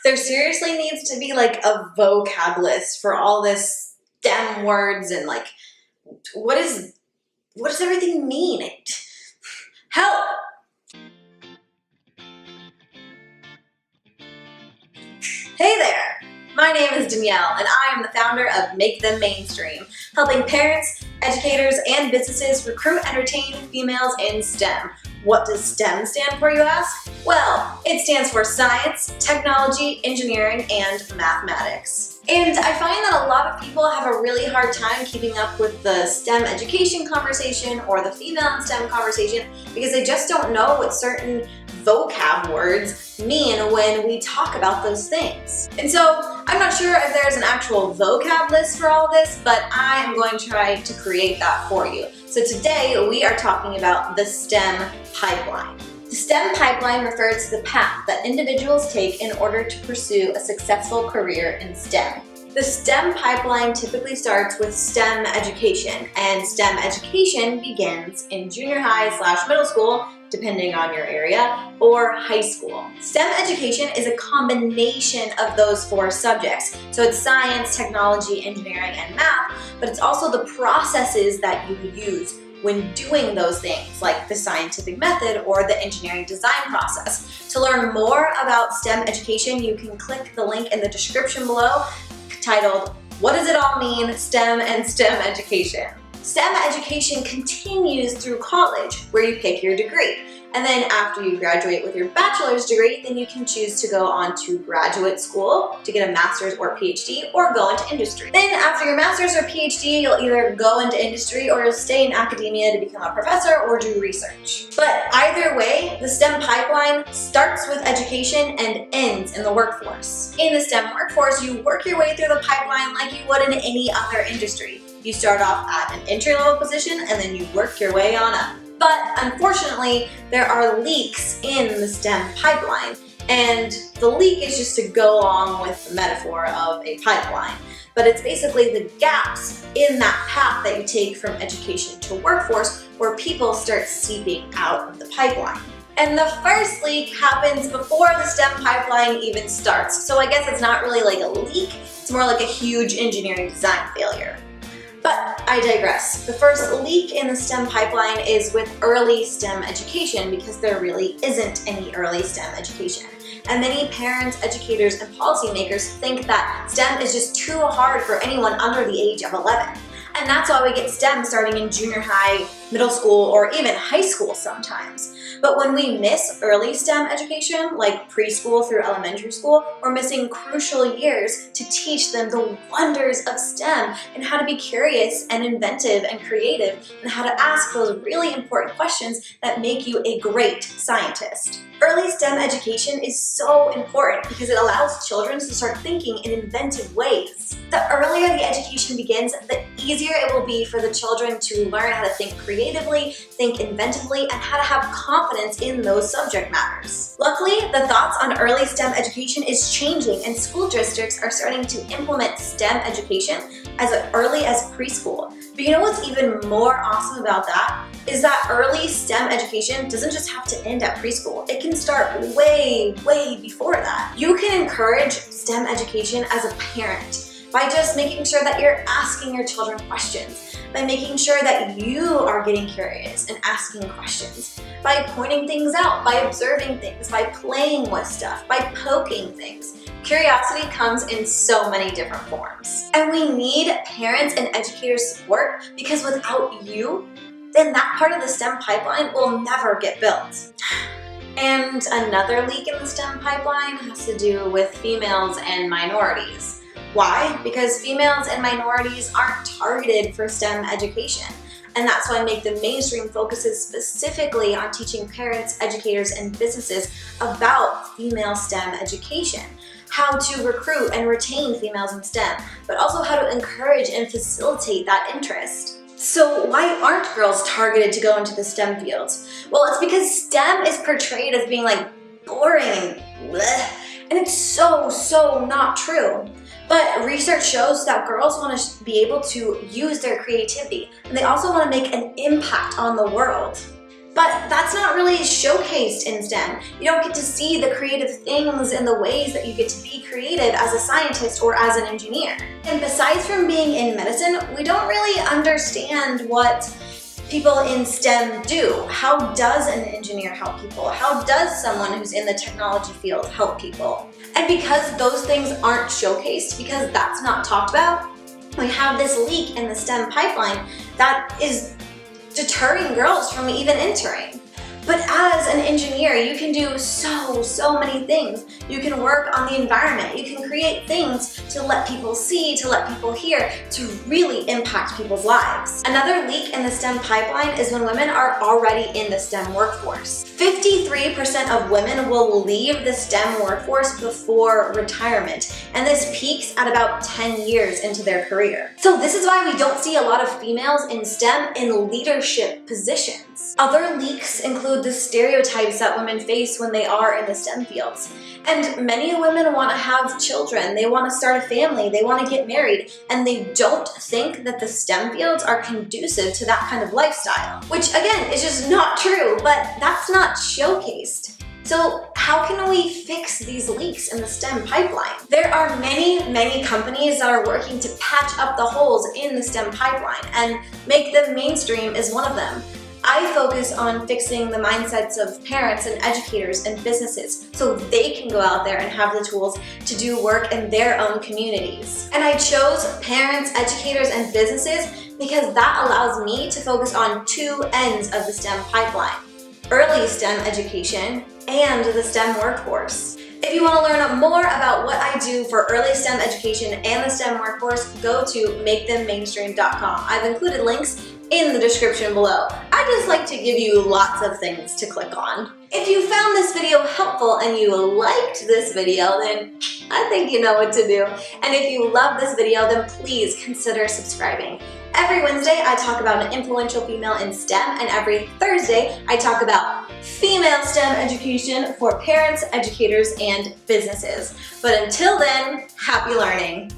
There seriously needs to be like a vocab list for all this STEM words and like, what does everything mean? Help! Hey there! My name is Danielle and I am the founder of Make Them Mainstream, helping parents, educators, and businesses recruit and retain females in STEM. What does STEM stand for, you ask? Well, it stands for science, technology, engineering, and mathematics. And I find that a lot of people have a really hard time keeping up with the STEM education conversation or the female in STEM conversation because they just don't know what certain vocab words mean when we talk about those things. And so I'm not sure if there's an actual vocab list for all this, but I am going to try to create that for you. So today we are talking about the STEM pipeline. The STEM pipeline refers to the path that individuals take in order to pursue a successful career in STEM. The STEM pipeline typically starts with STEM education, and STEM education begins in junior high/middle school, depending on your area, or high school. STEM education is a combination of those four subjects. So it's science, technology, engineering, and math, but it's also the processes that you use when doing those things, like the scientific method or the engineering design process. To learn more about STEM education, you can click the link in the description below titled, "What does it all mean? STEM and STEM education." STEM education continues through college, where you pick your degree. And then after you graduate with your bachelor's degree, then you can choose to go on to graduate school to get a master's or PhD or go into industry. Then after your master's or PhD, you'll either go into industry or you'll stay in academia to become a professor or do research. But either way, the STEM pipeline starts with education and ends in the workforce. In the STEM workforce, you work your way through the pipeline like you would in any other industry. You start off at an entry-level position and then you work your way on up. But unfortunately, there are leaks in the STEM pipeline, and the leak is just to go along with the metaphor of a pipeline. But it's basically the gaps in that path that you take from education to workforce where people start seeping out of the pipeline. And the first leak happens before the STEM pipeline even starts. So I guess it's not really like a leak, it's more like a huge engineering design failure. But I digress. The first leak in the STEM pipeline is with early STEM education because there really isn't any early STEM education. And many parents, educators, and policymakers think that STEM is just too hard for anyone under the age of 11. And that's why we get STEM starting in junior high, middle school, or even high school sometimes. But when we miss early STEM education, like preschool through elementary school, we're missing crucial years to teach them the wonders of STEM and how to be curious and inventive and creative and how to ask those really important questions that make you a great scientist. Early STEM education is so important because it allows children to start thinking in inventive ways. The earlier the education begins, the easier it will be for the children to learn how to think creatively, think inventively, and how to have confidence in those subject matters. Luckily, the thoughts on early STEM education is changing and school districts are starting to implement STEM education as early as preschool. But you know what's even more awesome about that? Is that early STEM education doesn't just have to end at preschool. It can start way, way before that. You can encourage STEM education as a parent by just making sure that you're asking your children questions, by making sure that you are getting curious and asking questions, by pointing things out, by observing things, by playing with stuff, by poking things. Curiosity comes in so many different forms. And we need parents and educators' support because without you, then that part of the STEM pipeline will never get built. And another leak in the STEM pipeline has to do with females and minorities. Why? Because females and minorities aren't targeted for STEM education. And that's why Make Them Mainstream focuses specifically on teaching parents, educators, and businesses about female STEM education, how to recruit and retain females in STEM, but also how to encourage and facilitate that interest. So why aren't girls targeted to go into the STEM fields? Well, it's because STEM is portrayed as being like boring and bleh, and it's so not true. But research shows that girls want to be able to use their creativity, and they also want to make an impact on the world. But that's not really showcased in STEM. You don't get to see the creative things and the ways that you get to be creative as a scientist or as an engineer. And besides from being in medicine, we don't really understand what people in STEM do. How does an engineer help people? How does someone who's in the technology field help people? And because those things aren't showcased, because that's not talked about, we have this leak in the STEM pipeline that is deterring girls from even entering. But as an engineer, you can do so many things. You can work on the environment. You can create things to let people see, to let people hear, to really impact people's lives. Another leak in the STEM pipeline is when women are already in the STEM workforce. 53% of women will leave the STEM workforce before retirement, and this peaks at about 10 years into their career. So this is why we don't see a lot of females in STEM in leadership positions. Other leaks include the stereotypes that women face when they are in the STEM fields. And many women want to have children, they want to start a family, they want to get married, and they don't think that the STEM fields are conducive to that kind of lifestyle. Which again, is just not true, but that's not showcased. So how can we fix these leaks in the STEM pipeline? There are many companies that are working to patch up the holes in the STEM pipeline, and Make Them Mainstream is one of them. I focus on fixing the mindsets of parents and educators and businesses so they can go out there and have the tools to do work in their own communities. And I chose parents, educators, and businesses because that allows me to focus on two ends of the STEM pipeline: early STEM education and the STEM workforce. If you want to learn more about what I do for early STEM education and the STEM workforce, go to makethemmainstream.com. I've included links in the description below. I just like to give you lots of things to click on. If you found this video helpful and you liked this video, then I think you know what to do. And if you love this video, then please consider subscribing. Every Wednesday, I talk about an influential female in STEM, and every Thursday, I talk about female STEM education for parents, educators, and businesses. But until then, happy learning.